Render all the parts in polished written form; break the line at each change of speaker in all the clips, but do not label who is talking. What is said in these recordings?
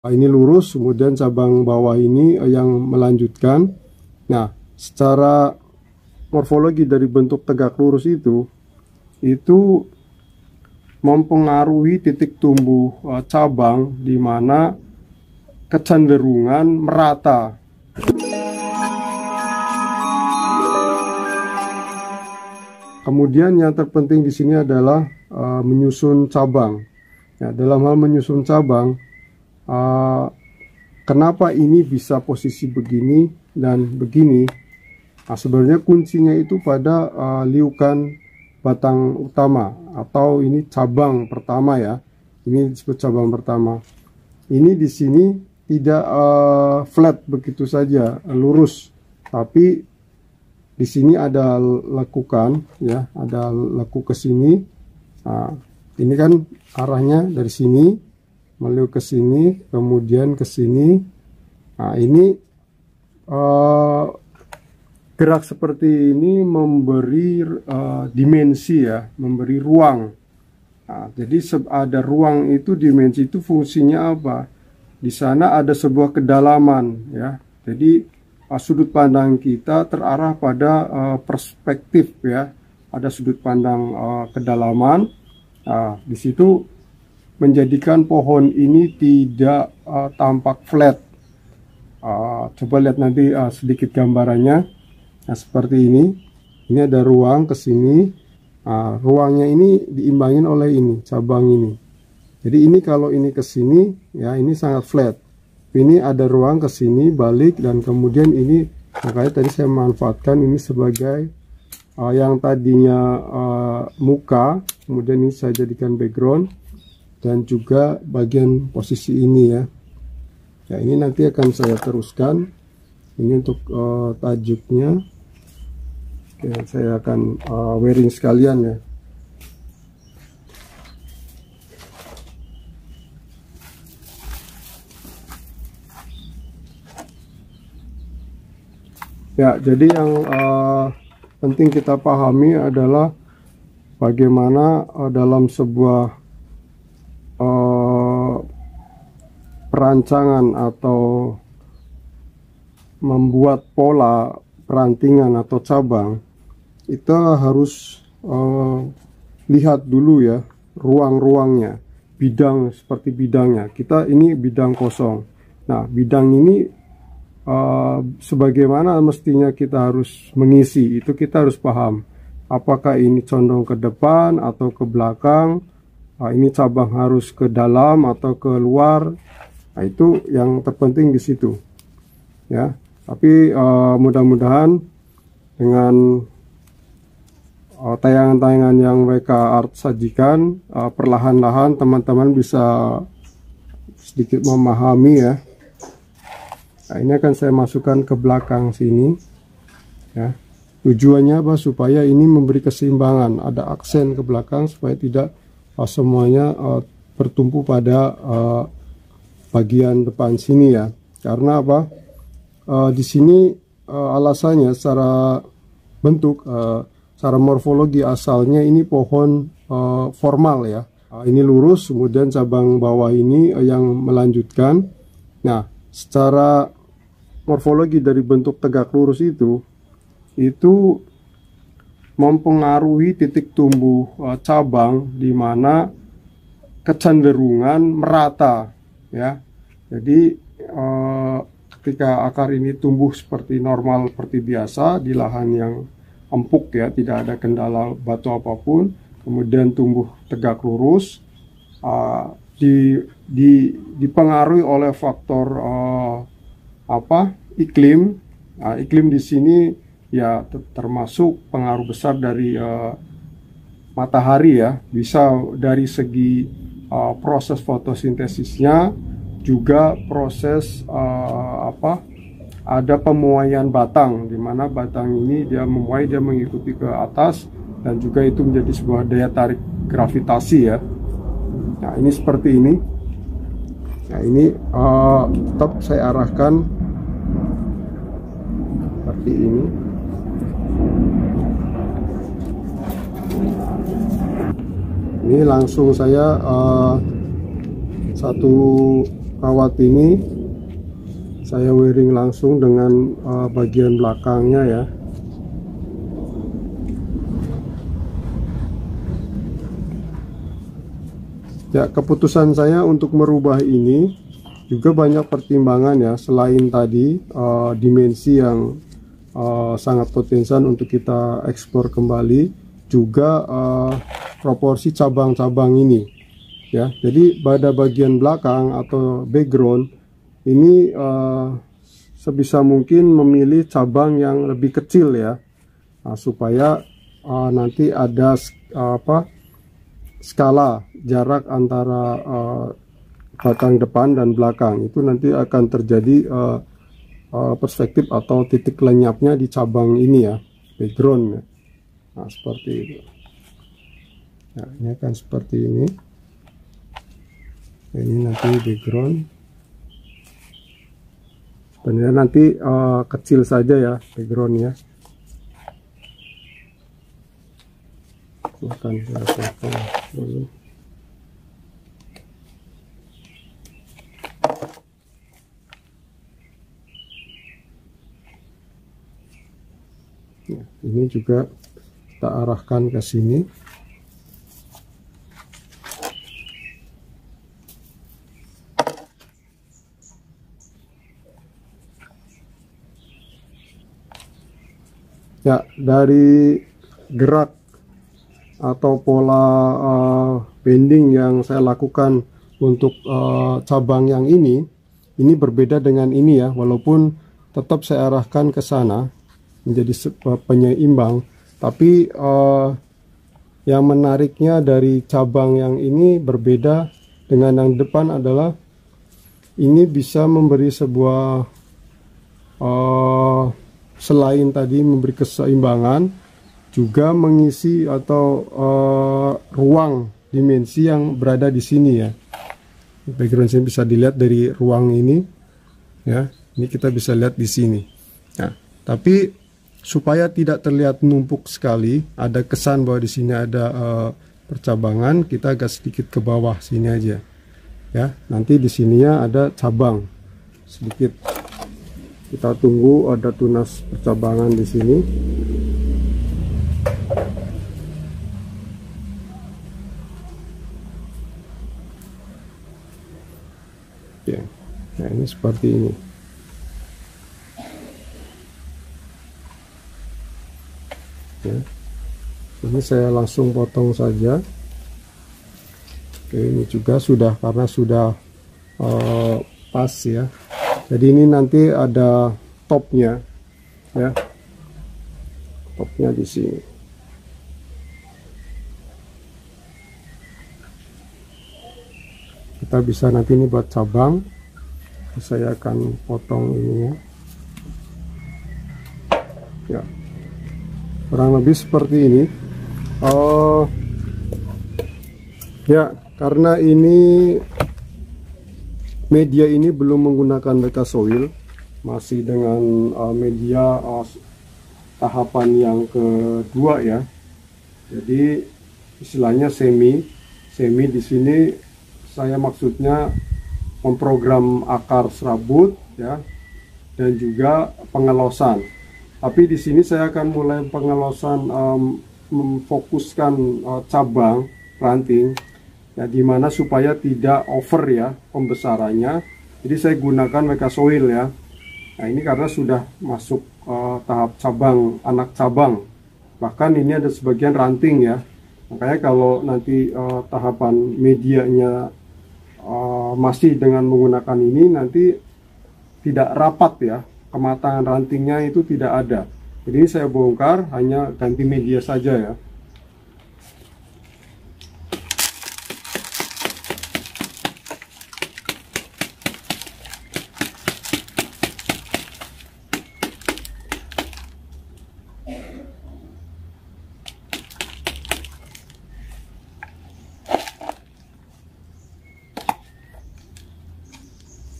Ini lurus, kemudian cabang bawah ini yang melanjutkan. Nah, secara morfologi dari bentuk tegak lurus itu mempengaruhi titik tumbuh cabang, di mana kecenderungan merata. Kemudian yang terpenting di sini adalah menyusun cabang. Ya, dalam hal menyusun cabang, kenapa ini bisa posisi begini dan begini? Nah, sebenarnya kuncinya itu pada liukan batang utama, atau ini cabang pertama ya. Ini disebut cabang pertama. Ini di sini tidak flat begitu saja, lurus, tapi di sini ada lekukan ya, ada lekuk ke sini. Nah, ini kan arahnya dari sini meliuk ke sini, kemudian ke sini. Nah, ini gerak seperti ini memberi dimensi ya, memberi ruang. Nah, jadi ada ruang itu, dimensi itu fungsinya apa? Di sana ada sebuah kedalaman ya. Jadi sudut pandang kita terarah pada perspektif ya. Ada sudut pandang kedalaman. Nah, di situ menjadikan pohon ini tidak tampak flat. Coba lihat nanti sedikit gambarannya. Nah, seperti ini. Ini ada ruang ke sini. Ruangnya ini diimbangin oleh ini, cabang ini. Jadi ini kalau ini ke sini ya, ini sangat flat. Ini ada ruang ke sini, balik, dan kemudian ini, makanya tadi saya manfaatkan ini sebagai yang tadinya muka, kemudian ini saya jadikan background, dan juga bagian posisi ini ya. Ya, ini nanti akan saya teruskan. Ini untuk tajuknya. Oke, saya akan wearing sekalian ya. Ya, jadi yang penting kita pahami adalah bagaimana dalam sebuah perancangan atau membuat pola perantingan atau cabang, kita harus lihat dulu ya ruang-ruangnya, bidang seperti bidangnya. Kita ini bidang kosong. Nah, bidang ini sebagaimana mestinya kita harus mengisi, itu kita harus paham. Apakah ini condong ke depan atau ke belakang? Ini cabang harus ke dalam atau ke luar? Nah, itu yang terpenting di situ. Ya, tapi mudah-mudahan dengan tayangan-tayangan yang WK Art sajikan, perlahan-lahan teman-teman bisa sedikit memahami ya. Nah, ini akan saya masukkan ke belakang sini ya. Tujuannya apa? Supaya ini memberi keseimbangan, ada aksen ke belakang supaya tidak semuanya bertumpu pada bagian depan sini ya. Karena apa? Di sini alasannya secara bentuk, secara morfologi asalnya ini pohon formal ya. Ini lurus, kemudian cabang bawah ini yang melanjutkan. Nah, secara morfologi dari bentuk tegak lurus itu mempengaruhi titik tumbuh cabang, di mana kecenderungan merata ya. Jadi ketika akar ini tumbuh seperti normal, seperti biasa di lahan yang empuk ya, tidak ada kendala batu apapun, kemudian tumbuh tegak lurus, dipengaruhi oleh faktor iklim. Iklim di sini ya termasuk pengaruh besar dari matahari ya, bisa dari segi proses fotosintesisnya, juga proses ada pemuaian batang, di mana batang ini dia memuai, dia mengikuti ke atas, dan juga itu menjadi sebuah daya tarik gravitasi ya. Nah, ini seperti ini. Nah, ini tetap saya arahkan seperti ini. Ini langsung saya satu kawat ini saya wiring langsung dengan bagian belakangnya ya. Ya, keputusan saya untuk merubah ini juga banyak pertimbangan ya. Selain tadi dimensi yang sangat potensial untuk kita eksplor kembali, juga proporsi cabang-cabang ini ya. Jadi pada bagian belakang atau background ini sebisa mungkin memilih cabang yang lebih kecil ya, supaya nanti ada skala jarak antara batang depan dan belakang. Itu nanti akan terjadi perspektif atau titik lenyapnya di cabang ini ya, background ya. Nah, seperti itu. Nah, ini akan seperti ini. Ini nanti background. Sebenarnya nanti kecil saja ya backgroundnya. Akan saya potong dulu. Nah, ini juga kita arahkan ke sini. Ya, dari gerak atau pola bending yang saya lakukan untuk cabang yang ini berbeda dengan ini ya, walaupun tetap saya arahkan ke sana menjadi penyeimbang, tapi yang menariknya dari cabang yang ini berbeda dengan yang depan adalah ini bisa memberi sebuah selain tadi memberi keseimbangan, juga mengisi atau ruang dimensi yang berada di sini ya. Background sini bisa dilihat dari ruang ini ya. Ini kita bisa lihat di sini. Nah, tapi supaya tidak terlihat numpuk sekali, ada kesan bahwa di sini ada percabangan, kita agak sedikit ke bawah sini aja ya. Nanti di sininya ada cabang sedikit. Kita tunggu ada tunas percabangan di sini. Oke. Nah, ini seperti ini. Ya. Ini saya langsung potong saja. Oke, ini juga sudah, karena sudah pas ya. Jadi ini nanti ada topnya ya. Topnya di sini. Kita bisa nanti ini buat cabang. Saya akan potong ininya. Ya. Kurang lebih seperti ini. Ya, karena ini media ini belum menggunakan bekas soil, masih dengan media tahapan yang kedua ya. Jadi istilahnya semi di sini saya maksudnya memprogram akar serabut ya, dan juga pengelosan. Tapi di sini saya akan mulai pengelosan, memfokuskan cabang ranting ya, dimana supaya tidak over ya pembesarannya. Jadi saya gunakan mekasoil ya. Nah, ini karena sudah masuk tahap cabang, anak cabang, bahkan ini ada sebagian ranting ya. Makanya kalau nanti tahapan medianya masih dengan menggunakan ini, nanti tidak rapat ya, kematangan rantingnya itu tidak ada. Jadi ini saya bongkar, hanya ganti media saja ya.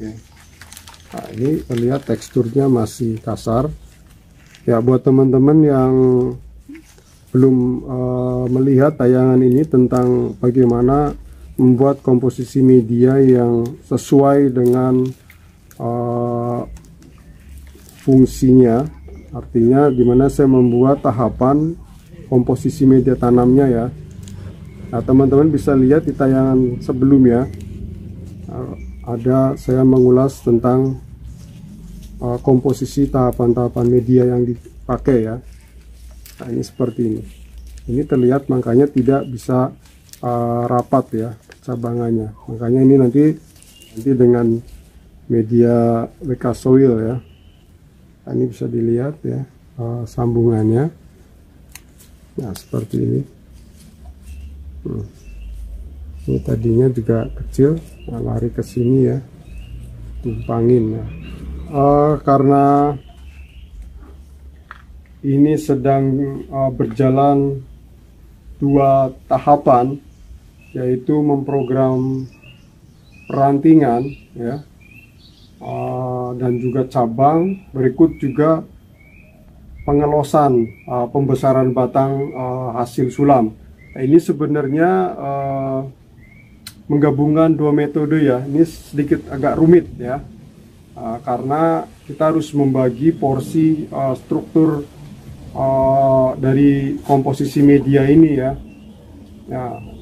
Oke. Nah, ini terlihat teksturnya masih kasar ya. Buat teman-teman yang belum melihat tayangan ini tentang bagaimana membuat komposisi media yang sesuai dengan fungsinya. Artinya dimana saya membuat tahapan komposisi media tanamnya ya. Nah, teman-teman bisa lihat di tayangan sebelumnya, ada saya mengulas tentang komposisi tahapan-tahapan media yang dipakai ya. Nah, ini seperti ini. Ini terlihat makanya tidak bisa rapat ya cabangannya. Makanya ini nanti dengan media WK Soil ya. Nah, ini bisa dilihat ya sambungannya. Nah, seperti ini. Ini tadinya juga kecil, nah, lari ke sini ya, tumpangin ya. Karena ini sedang berjalan dua tahapan, yaitu memprogram perantingan ya, dan juga cabang, berikut juga pengelosan pembesaran batang hasil sulam. Nah, ini sebenarnya menggabungkan dua metode ya. Ini sedikit agak rumit ya, karena kita harus membagi porsi struktur dari komposisi media ini ya,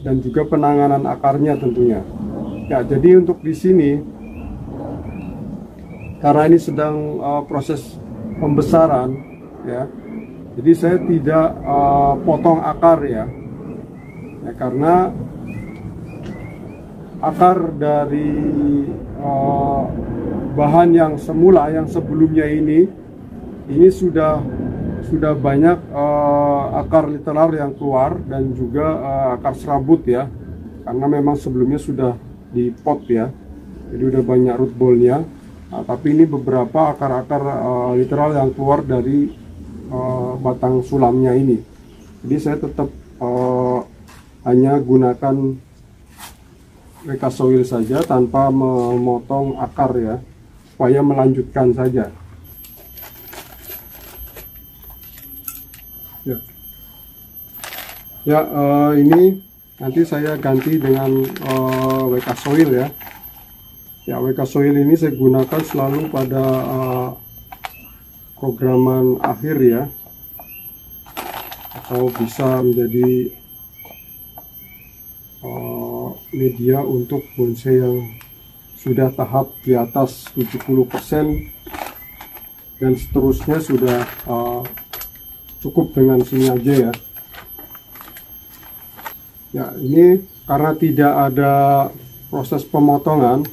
dan juga penanganan akarnya tentunya. Ya, jadi untuk di sini karena ini sedang proses pembesaran ya, jadi saya tidak potong akar ya, karena akar dari bahan yang semula, yang sebelumnya ini sudah banyak akar literal yang keluar dan juga akar serabut ya, karena memang sebelumnya sudah di pot ya, jadi udah banyak root ball-nya. Nah, tapi ini beberapa akar-akar literal yang keluar dari batang sulamnya ini. Jadi saya tetap hanya gunakan WK Soil saja tanpa memotong akar ya, supaya melanjutkan saja. Ya, ini nanti saya ganti dengan WK Soil ya. Ya, WK Soil ini saya gunakan selalu pada programan akhir ya, atau bisa menjadi media untuk bonsai yang sudah tahap di atas 70% dan seterusnya sudah cukup dengan sini aja ya. Ya, ini karena tidak ada proses pemotongan,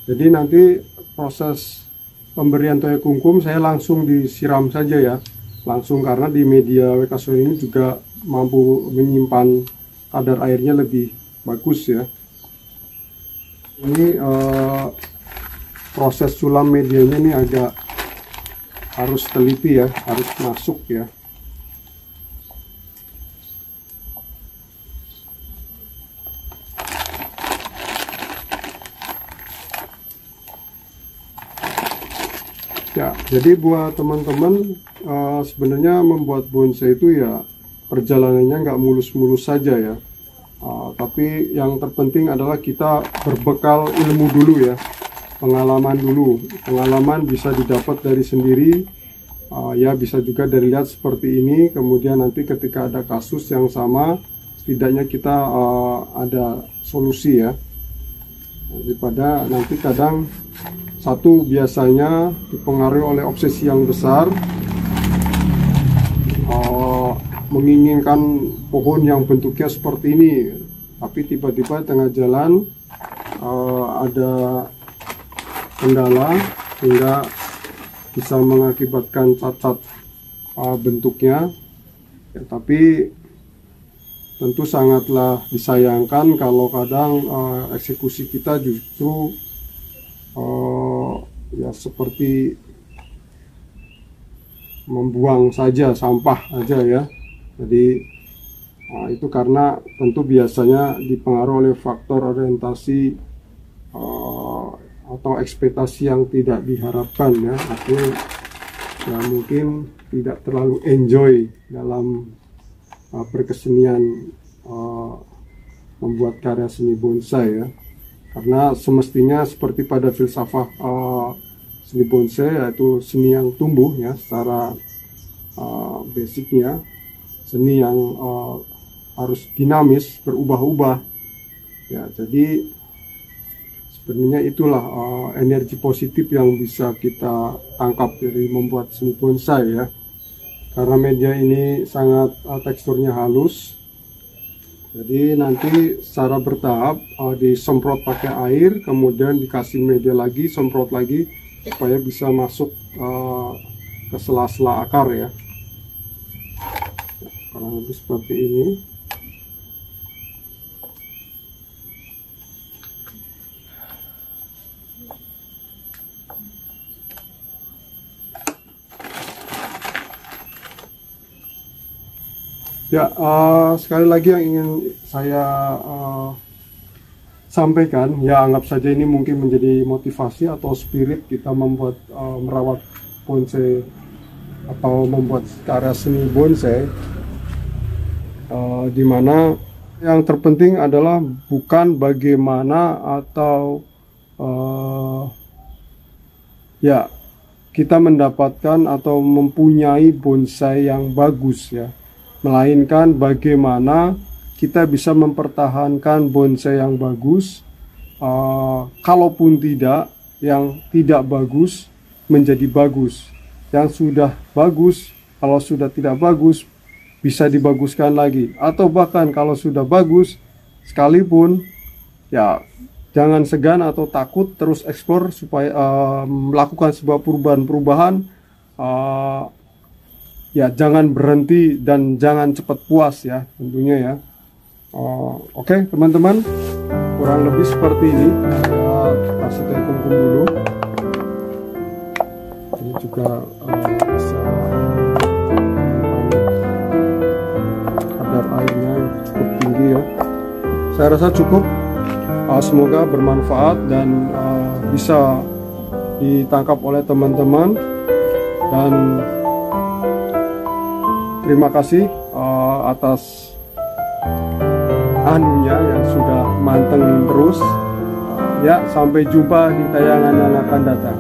jadi nanti proses pemberian toya kungkum saya langsung disiram saja ya, langsung, karena di media WK Soil ini juga mampu menyimpan kadar airnya lebih bagus ya. Ini proses sulam medianya ini agak harus teliti ya, harus masuk ya. Ya, jadi buat teman-teman sebenarnya membuat bonsai itu ya perjalanannya nggak mulus-mulus saja ya. Tapi yang terpenting adalah kita berbekal ilmu dulu ya, pengalaman dulu. Pengalaman bisa didapat dari sendiri, ya bisa juga dari lihat seperti ini. Kemudian nanti ketika ada kasus yang sama, setidaknya kita ada solusi ya. Daripada nanti kadang satu biasanya dipengaruhi oleh obsesi yang besar, menginginkan pohon yang bentuknya seperti ini, tapi tiba-tiba tengah jalan ada kendala sehingga bisa mengakibatkan cacat bentuknya ya. Tapi tentu sangatlah disayangkan kalau kadang eksekusi kita justru ya seperti membuang saja, sampah aja ya. Jadi itu karena tentu biasanya dipengaruhi oleh faktor orientasi atau ekspektasi yang tidak diharapkan ya. Artinya ya mungkin tidak terlalu enjoy dalam berkesenian membuat karya seni bonsai ya. Karena semestinya seperti pada filsafat seni bonsai, yaitu seni yang tumbuh ya secara basicnya, seni yang harus dinamis, berubah-ubah ya. Jadi sebenarnya itulah energi positif yang bisa kita tangkap dari membuat seni bonsai ya. Karena media ini sangat teksturnya halus, jadi nanti secara bertahap disemprot pakai air, kemudian dikasih media lagi, semprot lagi supaya bisa masuk ke sela-sela akar ya. Kurang lebih seperti ini. Ya, sekali lagi yang ingin saya sampaikan, ya anggap saja ini mungkin menjadi motivasi atau spirit kita membuat merawat bonsai atau membuat karya seni bonsai, dimana yang terpenting adalah bukan bagaimana atau ya kita mendapatkan atau mempunyai bonsai yang bagus ya, melainkan bagaimana kita bisa mempertahankan bonsai yang bagus, kalaupun tidak, yang tidak bagus menjadi bagus, yang sudah bagus, kalau sudah tidak bagus bisa dibaguskan lagi, atau bahkan kalau sudah bagus sekalipun ya jangan segan atau takut terus eksplor supaya melakukan sebuah perubahan-perubahan. Ya jangan berhenti dan jangan cepat puas ya tentunya ya. Oke teman-teman, kurang lebih seperti ini. Saya kasih tepung dulu. Ini juga bisa kadar airnya cukup tinggi ya. Saya rasa cukup. Semoga bermanfaat dan bisa ditangkap oleh teman-teman, dan terima kasih atas anunya yang sudah mantengin terus. Ya, sampai jumpa di tayangan yang akan datang.